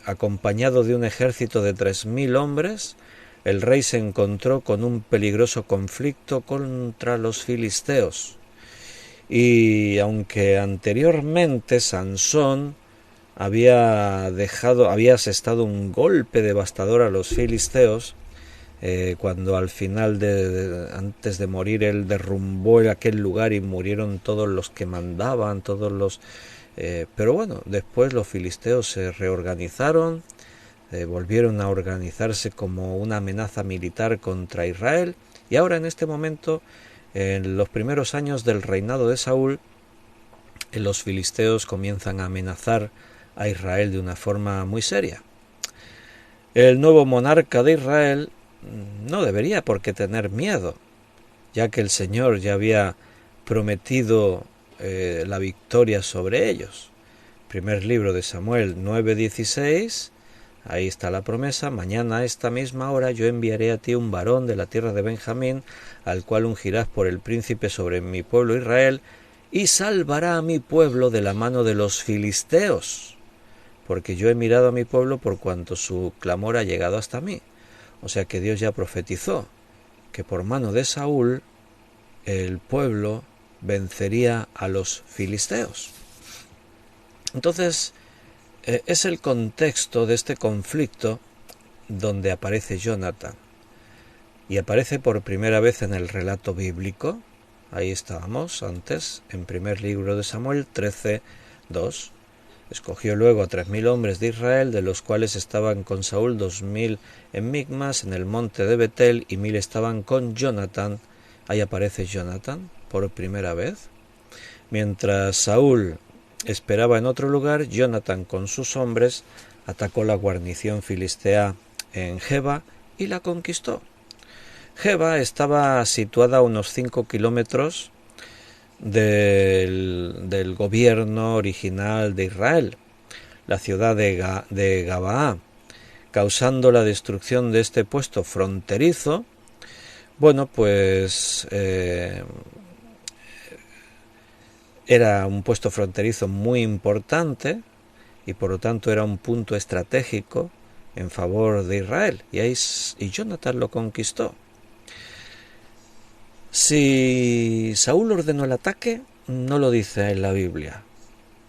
acompañado de un ejército de 3.000 hombres, el rey se encontró con un peligroso conflicto contra los filisteos. Y aunque anteriormente Sansón había asestado un golpe devastador a los filisteos, cuando al final, antes de morir, él derrumbó aquel lugar y murieron todos los que mandaban, pero bueno, después los filisteos se reorganizaron, volvieron a organizarse como una amenaza militar contra Israel, y ahora en este momento, en los primeros años del reinado de Saúl, los filisteos comienzan a amenazar a Israel de una forma muy seria. El nuevo monarca de Israel no debería por qué tener miedo, ya que el Señor ya había prometido la victoria sobre ellos. Primer libro de Samuel 9:16, ahí está la promesa: mañana a esta misma hora yo enviaré a ti un varón de la tierra de Benjamín, al cual ungirás por el príncipe sobre mi pueblo Israel, y salvará a mi pueblo de la mano de los filisteos, porque yo he mirado a mi pueblo por cuanto su clamor ha llegado hasta mí. O sea que Dios ya profetizó que por mano de Saúl el pueblo vencería a los filisteos. Entonces, es el contexto de este conflicto donde aparece Jonatán. Y aparece por primera vez en el relato bíblico. Ahí estábamos antes, en primer libro de Samuel 13:2. Escogió luego a 3.000 hombres de Israel, de los cuales estaban con Saúl 2.000 en Micmas, en el monte de Betel, y 1.000 estaban con Jonatán. Ahí aparece Jonatán por primera vez. Mientras Saúl esperaba en otro lugar, Jonatán con sus hombres atacó la guarnición filistea en Geba y la conquistó. Geba estaba situada a unos 5 kilómetros del gobierno original de Israel, la ciudad de Gabaa, causando la destrucción de este puesto fronterizo. Bueno, pues era un puesto fronterizo muy importante y por lo tanto era un punto estratégico en favor de Israel, y Jonatán lo conquistó. Si Saúl ordenó el ataque, no lo dice en la Biblia.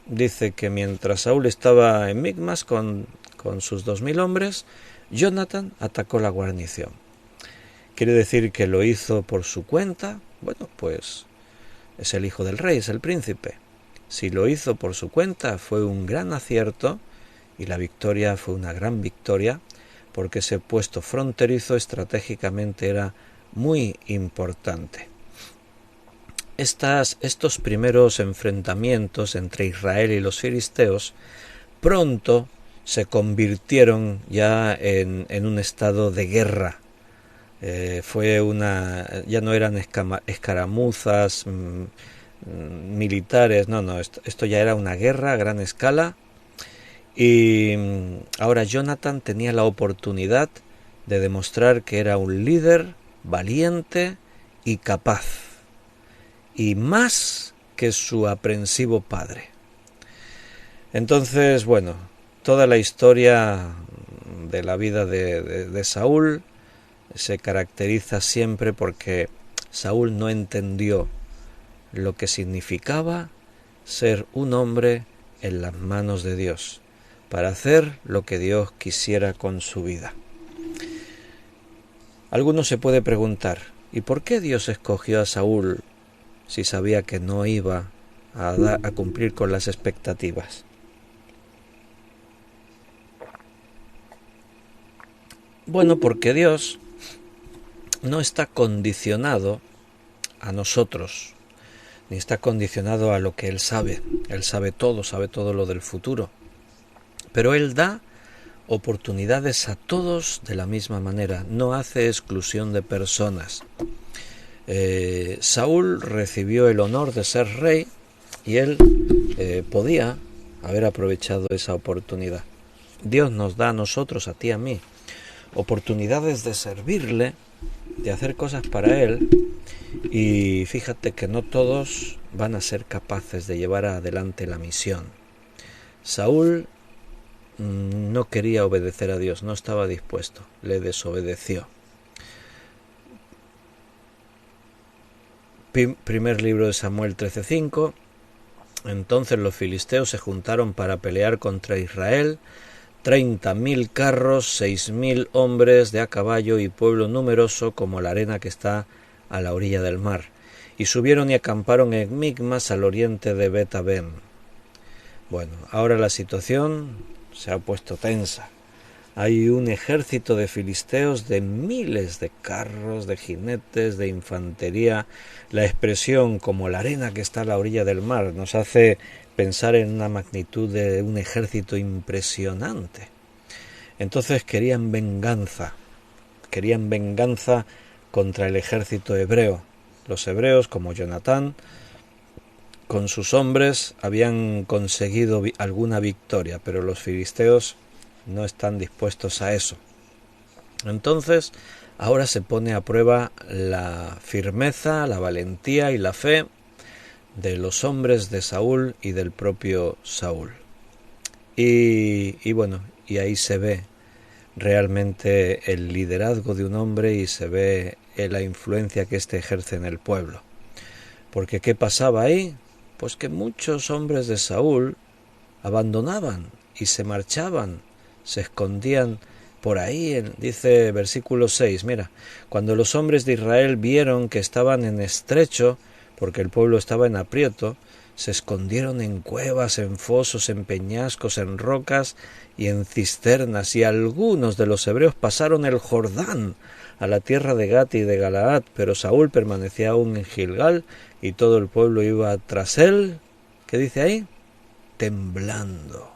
Dice que mientras Saúl estaba en Micmas con sus 2.000 hombres, Jonatán atacó la guarnición. ¿Quiere decir que lo hizo por su cuenta? Bueno, pues es el hijo del rey, es el príncipe. Si lo hizo por su cuenta, fue un gran acierto, y la victoria fue una gran victoria, porque ese puesto fronterizo estratégicamente era muy importante. Estos primeros enfrentamientos entre Israel y los filisteos pronto se convirtieron ya en un estado de guerra. Ya no eran escaramuzas militares, no, esto ya era una guerra a gran escala. Y ahora Jonathan tenía la oportunidad de demostrar que era un líder valiente y capaz, y más que su aprensivo padre. Entonces, bueno, toda la historia de la vida de Saúl se caracteriza siempre porque Saúl no entendió lo que significaba ser un hombre en las manos de Dios, para hacer lo que Dios quisiera con su vida. Alguno se puede preguntar, ¿y por qué Dios escogió a Saúl si sabía que no iba a cumplir con las expectativas? Bueno, porque Dios no está condicionado a nosotros, ni está condicionado a lo que Él sabe. Él sabe todo lo del futuro. Pero Él da oportunidades a todos de la misma manera, no hace exclusión de personas. Saúl recibió el honor de ser rey y él podía haber aprovechado esa oportunidad. Dios nos da a nosotros, a ti, a mí, oportunidades de servirle, de hacer cosas para Él, y fíjate que no todos van a ser capaces de llevar adelante la misión. Saúl no quería obedecer a Dios, no estaba dispuesto, le desobedeció. Primer libro de Samuel 13:5. Entonces los filisteos se juntaron para pelear contra Israel, 30.000 carros, 6.000 hombres de a caballo y pueblo numeroso como la arena que está a la orilla del mar. Y subieron y acamparon en Micmas al oriente de Bet-aven. Bueno, ahora la situación se ha puesto tensa. Hay un ejército de filisteos de miles de carros, de jinetes, de infantería. La expresión como la arena que está a la orilla del mar nos hace pensar en una magnitud de un ejército impresionante. Entonces querían venganza contra el ejército hebreo. Los hebreos, como Jonatán, con sus hombres habían conseguido alguna victoria, pero los filisteos no están dispuestos a eso. Entonces, ahora se pone a prueba la firmeza, la valentía y la fe de los hombres de Saúl y del propio Saúl. Y bueno, y ahí se ve realmente el liderazgo de un hombre y se ve la influencia que éste ejerce en el pueblo. Porque ¿qué pasaba ahí? Pues que muchos hombres de Saúl abandonaban y se marchaban, se escondían por ahí. Dice versículo 6, mira, cuando los hombres de Israel vieron que estaban en estrecho, porque el pueblo estaba en aprieto, se escondieron en cuevas, en fosos, en peñascos, en rocas y en cisternas, y algunos de los hebreos pasaron el Jordán a la tierra de Gat y de Galaad, pero Saúl permanecía aún en Gilgal y todo el pueblo iba tras él. ¿Qué dice ahí? Temblando.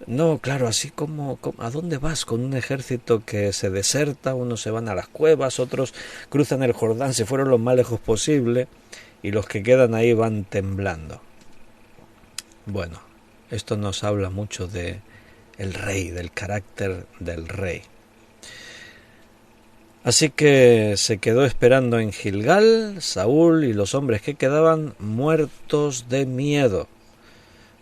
No, claro, así como ¿a dónde vas con un ejército que se deserta? Unos se van a las cuevas, otros cruzan el Jordán, se fueron lo más lejos posible, y los que quedan ahí van temblando. Bueno, esto nos habla mucho de el rey, del carácter del rey. Así que se quedó esperando en Gilgal Saúl y los hombres que quedaban muertos de miedo.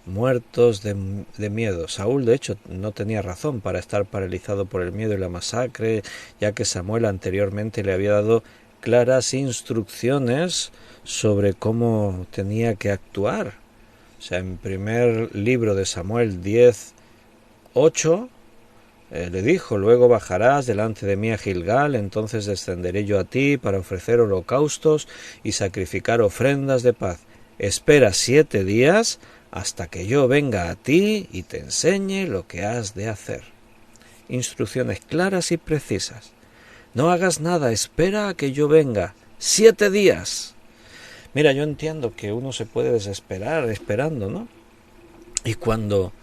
Muertos de miedo. Saúl, de hecho, no tenía razón para estar paralizado por el miedo y la masacre, ya que Samuel anteriormente le había dado claras instrucciones sobre cómo tenía que actuar. O sea, en primer libro de Samuel 10:8 le dijo: luego bajarás delante de mí a Gilgal, entonces descenderé yo a ti para ofrecer holocaustos y sacrificar ofrendas de paz. Espera 7 días hasta que yo venga a ti y te enseñe lo que has de hacer. Instrucciones claras y precisas. No hagas nada, espera a que yo venga. 7 días. Mira, yo entiendo que uno se puede desesperar esperando, ¿no? Y cuando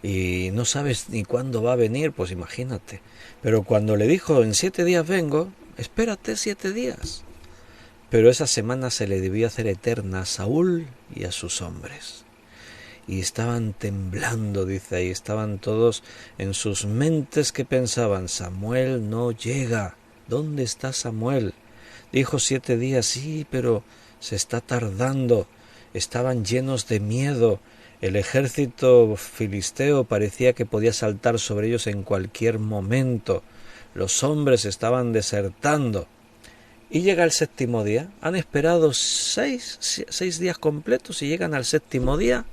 y no sabes ni cuándo va a venir, pues imagínate. Pero cuando le dijo, en 7 días vengo, espérate 7 días. Pero esa semana se le debió hacer eterna a Saúl y a sus hombres. Y estaban temblando, dice ahí, estaban todos en sus mentes que pensaban, Samuel no llega, ¿dónde está Samuel? Dijo 7 días, sí, pero se está tardando. Estaban llenos de miedo. El ejército filisteo parecía que podía saltar sobre ellos en cualquier momento. Los hombres estaban desertando. Y llega el 7.º día. Han esperado 6 días completos y llegan al 7.º día.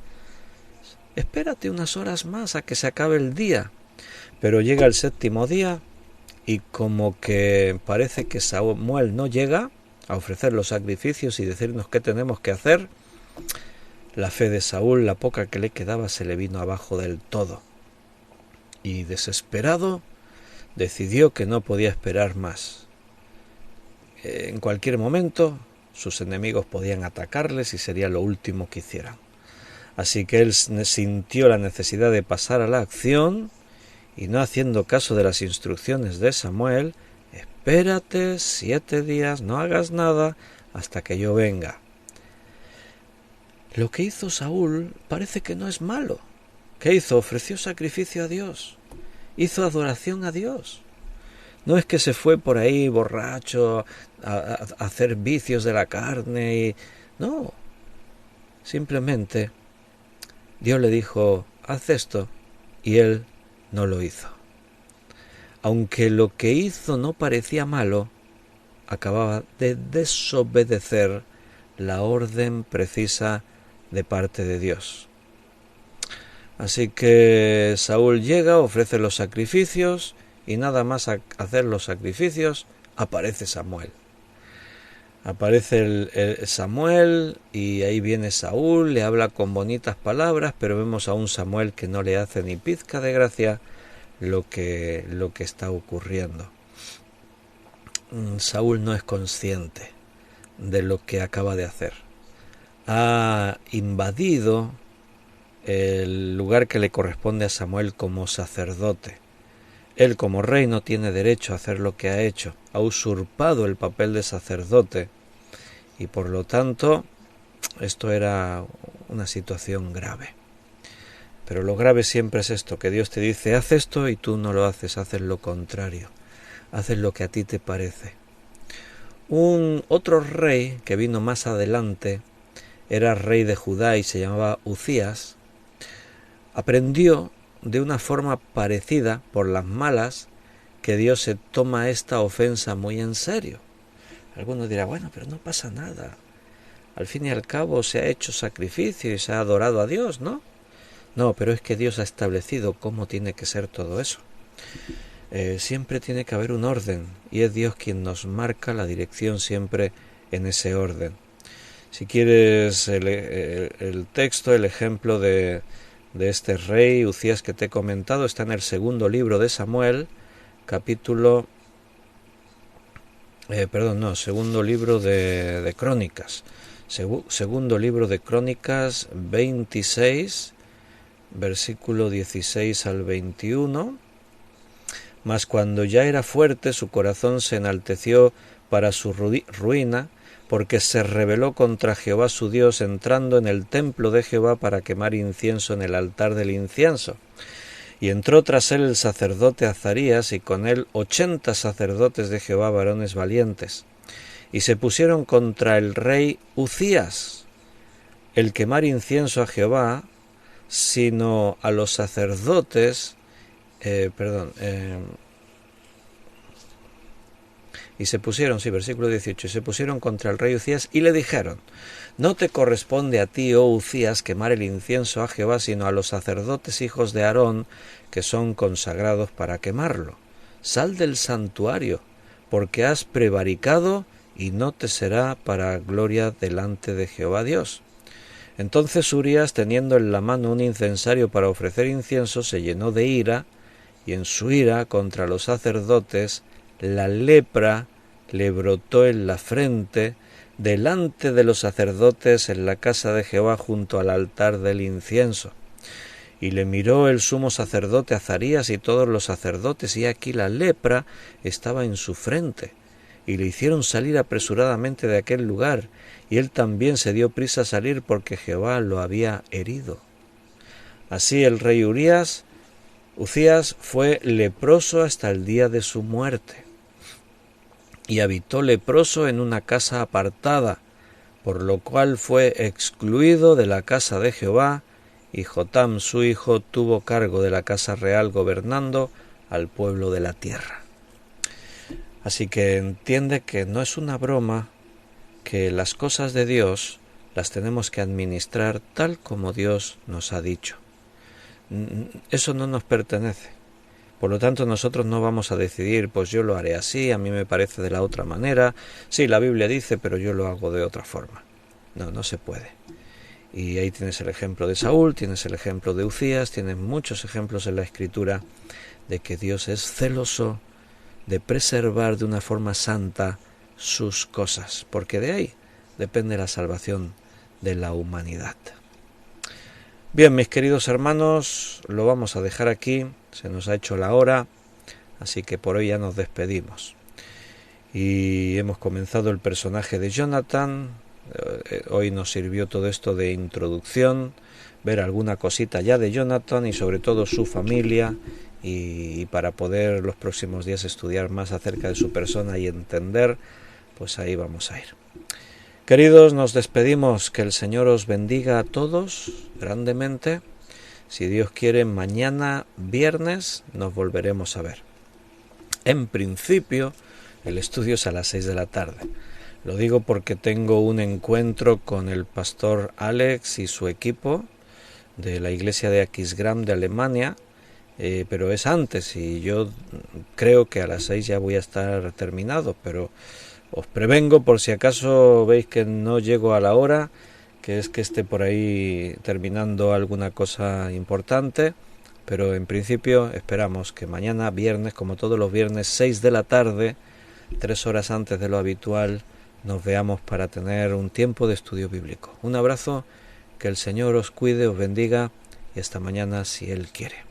Espérate unas horas más a que se acabe el día. Pero llega el 7.º día y como que parece que Samuel no llega a ofrecer los sacrificios y decirnos qué tenemos que hacer, la fe de Saúl, la poca que le quedaba, se le vino abajo del todo. Y desesperado, decidió que no podía esperar más. En cualquier momento, sus enemigos podían atacarles y sería lo último que hicieran. Así que él sintió la necesidad de pasar a la acción y, no haciendo caso de las instrucciones de Samuel, espérate 7 días, no hagas nada hasta que yo venga. Lo que hizo Saúl parece que no es malo. ¿Qué hizo? Ofreció sacrificio a Dios. Hizo adoración a Dios. No es que se fue por ahí borracho a hacer vicios de la carne y... No. Simplemente Dios le dijo, haz esto, y él no lo hizo. Aunque lo que hizo no parecía malo, acababa de desobedecer la orden precisa de parte de Dios. Así que Saúl llega, ofrece los sacrificios y nada más a hacer los sacrificios aparece Samuel. Aparece el Samuel y ahí viene Saúl, le habla con bonitas palabras, pero vemos a un Samuel que no le hace ni pizca de gracia lo que está ocurriendo. Saúl no es consciente de lo que acaba de hacer. Ha invadido el lugar que le corresponde a Samuel como sacerdote. Él como rey no tiene derecho a hacer lo que ha hecho. Ha usurpado el papel de sacerdote y por lo tanto esto era una situación grave. Pero lo grave siempre es esto, que Dios te dice haz esto y tú no lo haces, haces lo contrario, haces lo que a ti te parece. Otro rey que vino más adelante era rey de Judá y se llamaba Uzías. Aprendió de una forma parecida, por las malas, que Dios se toma esta ofensa muy en serio. Algunos dirán, bueno, pero no pasa nada. Al fin y al cabo se ha hecho sacrificio y se ha adorado a Dios, ¿no? No, pero es que Dios ha establecido cómo tiene que ser todo eso. Siempre tiene que haber un orden y es Dios quien nos marca la dirección siempre en ese orden. Si quieres el texto, el ejemplo de este rey Uzías que te he comentado, está en el segundo libro de Samuel, segundo libro de Crónicas, segundo libro de Crónicas 26, versículo 16 al 21. Mas cuando ya era fuerte, su corazón se enalteció para su ruina, porque se rebeló contra Jehová su Dios, entrando en el templo de Jehová para quemar incienso en el altar del incienso. Y entró tras él el sacerdote Azarías, y con él 80 sacerdotes de Jehová, varones valientes. Y se pusieron contra el rey Uzías, el quemar incienso a Jehová, sino a los sacerdotes, y se pusieron, versículo 18, y se pusieron contra el rey Uzías y le dijeron, no te corresponde a ti, oh Uzías, quemar el incienso a Jehová, sino a los sacerdotes hijos de Aarón, que son consagrados para quemarlo. Sal del santuario, porque has prevaricado y no te será para gloria delante de Jehová Dios. Entonces Urías, teniendo en la mano un incensario para ofrecer incienso, se llenó de ira, y en su ira contra los sacerdotes, la lepra le brotó en la frente, delante de los sacerdotes en la casa de Jehová junto al altar del incienso. Y le miró el sumo sacerdote Azarías y todos los sacerdotes, y aquí la lepra estaba en su frente. Y le hicieron salir apresuradamente de aquel lugar, y él también se dio prisa a salir porque Jehová lo había herido. Así el rey Ucías fue leproso hasta el día de su muerte, y habitó leproso en una casa apartada, por lo cual fue excluido de la casa de Jehová, y Jotam su hijo tuvo cargo de la casa real gobernando al pueblo de la tierra. Así que entiende que no es una broma, que las cosas de Dios las tenemos que administrar tal como Dios nos ha dicho. Eso no nos pertenece. Por lo tanto, nosotros no vamos a decidir, pues yo lo haré así, a mí me parece de la otra manera. Sí, la Biblia dice, pero yo lo hago de otra forma. No, no se puede. Y ahí tienes el ejemplo de Saúl, tienes el ejemplo de Ucías, tienes muchos ejemplos en la Escritura de que Dios es celoso de preservar de una forma santa sus cosas, porque de ahí depende la salvación de la humanidad. Bien, mis queridos hermanos, lo vamos a dejar aquí, se nos ha hecho la hora, así que por hoy ya nos despedimos. Y hemos comenzado el personaje de Jonathan. Hoy nos sirvió todo esto de introducción, ver alguna cosita ya de Jonathan y sobre todo su familia, y para poder los próximos días estudiar más acerca de su persona y entender, pues ahí vamos a ir. Queridos, nos despedimos, que el Señor os bendiga a todos grandemente. Si Dios quiere, mañana viernes nos volveremos a ver. En principio, el estudio es a las 6 de la tarde. Lo digo porque tengo un encuentro con el pastor Alex y su equipo de la iglesia de Aquisgrán de Alemania, pero es antes y yo creo que a las 6 ya voy a estar terminado, pero os prevengo por si acaso veis que no llego a la hora, que es que esté por ahí terminando alguna cosa importante, pero en principio esperamos que mañana viernes, como todos los viernes, 6 de la tarde, 3 horas antes de lo habitual, nos veamos para tener un tiempo de estudio bíblico. Un abrazo, que el Señor os cuide, os bendiga y hasta mañana si Él quiere.